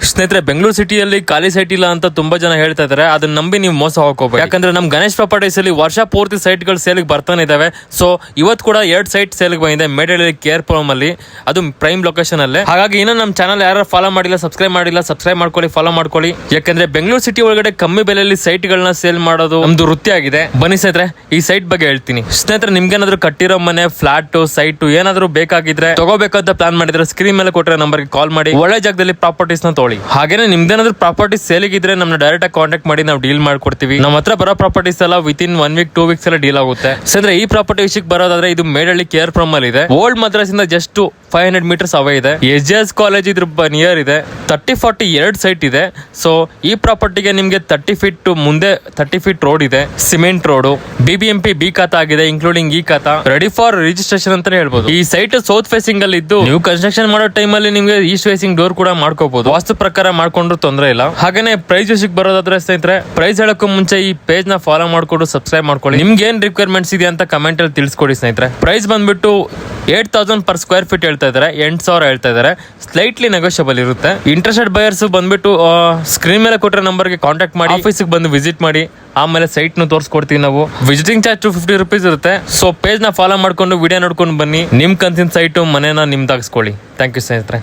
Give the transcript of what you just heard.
ಸ್ನೇಹಿತರೆ, ಬೆಂಗಳೂರು ಸಿಟಿಯಲ್ಲಿ ಖಾಲಿ ಸೈಟ್ ಇಲ್ಲ ಅಂತ ತುಂಬಾ ಜನ ಹೇಳ್ತಾ ಇದಾರೆ. ಅದನ್ನ ನಂಬಿ ನೀವು ಮೋಸ ಹೋಗ್ಕೋಬೇಕು. ಯಾಕಂದ್ರೆ ನಮ್ ಗಣೇಶ್ ಪ್ರಾಪರ್ಟೀಸ್ ಅಲ್ಲಿ ವರ್ಷ ಪೂರ್ತಿ ಸೈಟ್ ಗಳು ಸೇಲ್ ಬರ್ತಾನೆ ಇದಾವೆ. ಸೊ ಇವತ್ತು ಕೂಡ 2 ಸೈಟ್ ಸೇಲ್ ಬಂದಿದೆ ಮೇಡಳ್ಳಿ ಕೇರ್ಪುರಂ ಅಲ್ಲಿ, ಅದು ಪ್ರೈಮ್ ಲೊಕೇಶನ್ ಅಲ್ಲೇ. ಹಾಗಾಗಿ ಇನ್ನು ನಮ್ಮ ಚಾನಲ್ ಯಾರು ಫಾಲೋ ಮಾಡಿಲ್ಲ, ಸಬ್ಸ್ಕ್ರೈಬ್ ಮಾಡ್ಕೊಳ್ಳಿ, ಫಾಲೋ ಮಾಡ್ಕೊಳ್ಳಿ. ಯಾಕಂದ್ರೆ ಬೆಂಗಳೂರು ಸಿಟಿ ಒಳಗಡೆ ಕಮ್ಮಿ ಬೆಲೆಯಲ್ಲಿ ಸೈಟ್ ಗಳನ್ನ ಸೇಲ್ ಮಾಡೋದು ನಮ್ದು ವೃತ್ತಿ ಆಗಿದೆ. ಬನ್ನಿ ಸ್ನೇಹಿತರೆ, ಈ ಸೈಟ್ ಬಗ್ಗೆ ಹೇಳ್ತೀನಿ. ಸ್ನೇಹಿತರೆ, ನಿಮ್ಗೇನಾದ್ರೂ ಕಟ್ಟಿರೋ ಮನೆ, ಫ್ಲಾಟ್, ಸೈಟ್ ಏನಾದ್ರೂ ಬೇಕಾಗಿದ್ರೆ, ತಗೋಬೇಕಂತ ಪ್ಲಾನ್ ಮಾಡಿದ್ರೆ ಸ್ಕ್ರೀನ್ ಮೇಲೆ ಕೊಟ್ಟಿರೋ ನಂಬರ್ಗೆ ಕಾಲ್ ಮಾಡಿ ಒಳ್ಳೆ ಜಾಗದಲ್ಲಿ ಪ್ರಾಪರ್ಟೀಸ್ ನ ತೊಗೊಳ್ಳಿ. ಹಾಗೇನೆ ನಿಮ್ದೇನಾದ್ರೂ ಪ್ರಾಪರ್ಟೀಸ್ ಸೇಲಿಗಿದ್ರೆ ನಮ್ಮನ್ನ ಡೈರೆಕ್ಟ್ ಆಗಿ ಕಾಂಟ್ಯಾಕ್ಟ್ ಮಾಡಿ ನಾವು ಡೀಲ್ ಮಾಡ್ಕೊಡ್ತೀವಿ. ನಮ್ಮ ಹತ್ರ ಬರೋ ಪ್ರಾಪರ್ಟೀಸ್ ಎಲ್ಲ ವಿತಿನ್ 1 ವೀಕ್ 2 ವೀಕ್ಸ್ ಎಲ್ಲ ಡೀಲ್ ಆಗುತ್ತೆ. ಅಂದ್ರೆ ಈ ಪ್ರಾಪರ್ಟಿ ವಿಷಯಕ್ಕೆ ಬರೋದಾದ್ರೆ ಇದು ಮೇಡಳ್ಳಿ ಕೇರ್ಪುರಂ ಅಲ್ಲಿ ಇದೆ. ಓಲ್ಡ್ ಮದ್ರಾಸ್ ಇಂದ ಜಸ್ಟ್ 500 ಮೀಟರ್ಸ್ ಅವೇ ಇದೆ. SJS ಕಾಲೇಜ್ ಇದ್ರ ನಿಯರ್ ಇದೆ. 30-40 2 ಸೈಟ್ ಇದೆ. ಸೊ ಈ ಪ್ರಾಪರ್ಟಿಗೆ ನಿಮ್ಗೆ 30 ಫೀಟ್ ಮುಂದೆ 30 ಫೀಟ್ ರೋಡ್ ಇದೆ, ಸಿಮೆಂಟ್ ರೋಡ್, BBMP ಬಿ ಖಾತಾ ಆಗಿದೆ, ಇನ್ಕ್ಲೂಡಿಂಗ್ ಈ ಖಾತಾ, ರೆಡಿ ಫಾರ್ ರಿಜಿಸ್ಟ್ರೇಷನ್ ಅಂತಾನೆ ಹೇಳ್ಬೋದು. ಈ ಸೈಟ್ ಸೌತ್ ಫೇಸಿಂಗ್ ಅಲ್ಲಿ ಇದ್ದು ನೀವು ಕನ್ಸ್ಟ್ರಕ್ಷನ್ ಮಾಡೋ ಟೈಮ್ ಅಲ್ಲಿ ನಿಮ್ಗೆ ಈಸ್ಟ್ ಫೇಸಿಂಗ್ ಡೋರ್ ಕೂಡ ಮಾಡ್ಕೋಬಹುದು. ವಾಸ್ತು ಪ್ರಕಾರ ಮಾಡ್ಕೊಂಡ್ರು ತೊಂದರೆ ಇಲ್ಲ. ಹಾಗೇನೆ ಪ್ರೈಸ್ ವಿಷಯಕ್ಕೆ ಬರೋದಾದ್ರೆ ಸ್ನೇಹಿತರೆ, ಪ್ರೈಸ್ ಹೇಳಕ್ಕೂ ಮುಂಚೆ ಈ ಪೇಜ್ ನ ಫಾಲೋ ಮಾಡ್ಕೊಂಡು ಸಬ್ಸ್ಕ್ರೈಬ್ ಮಾಡ್ಕೊಳ್ಳಿ. ನಿಮ್ಗೆ ಏನ್ ರಿಕ್ವೈರ್ಮೆಂಟ್ಸ್ ಇದೆ ಅಂತ ಕಮೆಂಟ್ ಅಲ್ಲಿ ತಿಳಿಸ್ಕೊಡಿ ಸ್ನೇಹಿತರೆ. ಪ್ರೈಸ್ ಬಂದ್ಬಿಟ್ಟು 8,000 per ಸ್ಕ್ವೇರ್ ಫೀಟ್ ಹೇಳ್ತಾ ಇದಾರೆ, 8,000 ಹೇಳ್ತಾ ಇದಾರೆ. ಸ್ಲೈಟ್ಲಿ ನೆಗೋಷಿಯಬಲ್ ಇರುತ್ತೆ. ಇಂಟ್ರೆಸ್ಟೆಡ್ ಬಯರ್ಸ್ ಬಂದ್ಬಿಟ್ಟು ಸ್ಕ್ರೀನ್ ಮೇಲೆ ಕೊಟ್ಟರೆ ನಂಬರ್ಗೆ ಕಾಂಟ್ಯಾಕ್ಟ್ ಮಾಡಿ, ಆಫೀಸಿಗೆ ಬಂದು ವಿಸಿಟ್ ಮಾಡಿ, ಆಮೇಲೆ ಸೈಟ್ ನು ತೋರಿಸ್ಕೊಡ್ತೀವಿ ನಾವು. ವಿಸಿಟಿಂಗ್ ಚಾರ್ಜ್ 250 rupees ಇರುತ್ತೆ. ಸೊ ಪೇಜ್ ನ ಫಾಲೋ ಮಾಡ್ಕೊಂಡು ವಿಡಿಯೋ ನೋಡ್ಕೊಂಡು ಬನ್ನಿ. ನಿಮ್ ಕಂತಿನ ಸೈಟು ಮನೇನ ನಿಮ್ದಾಗಿಸ್ಕೊಳ್ಳಿ. ಥ್ಯಾಂಕ್ ಯು ಸ್ನೇಹಿತರೆ.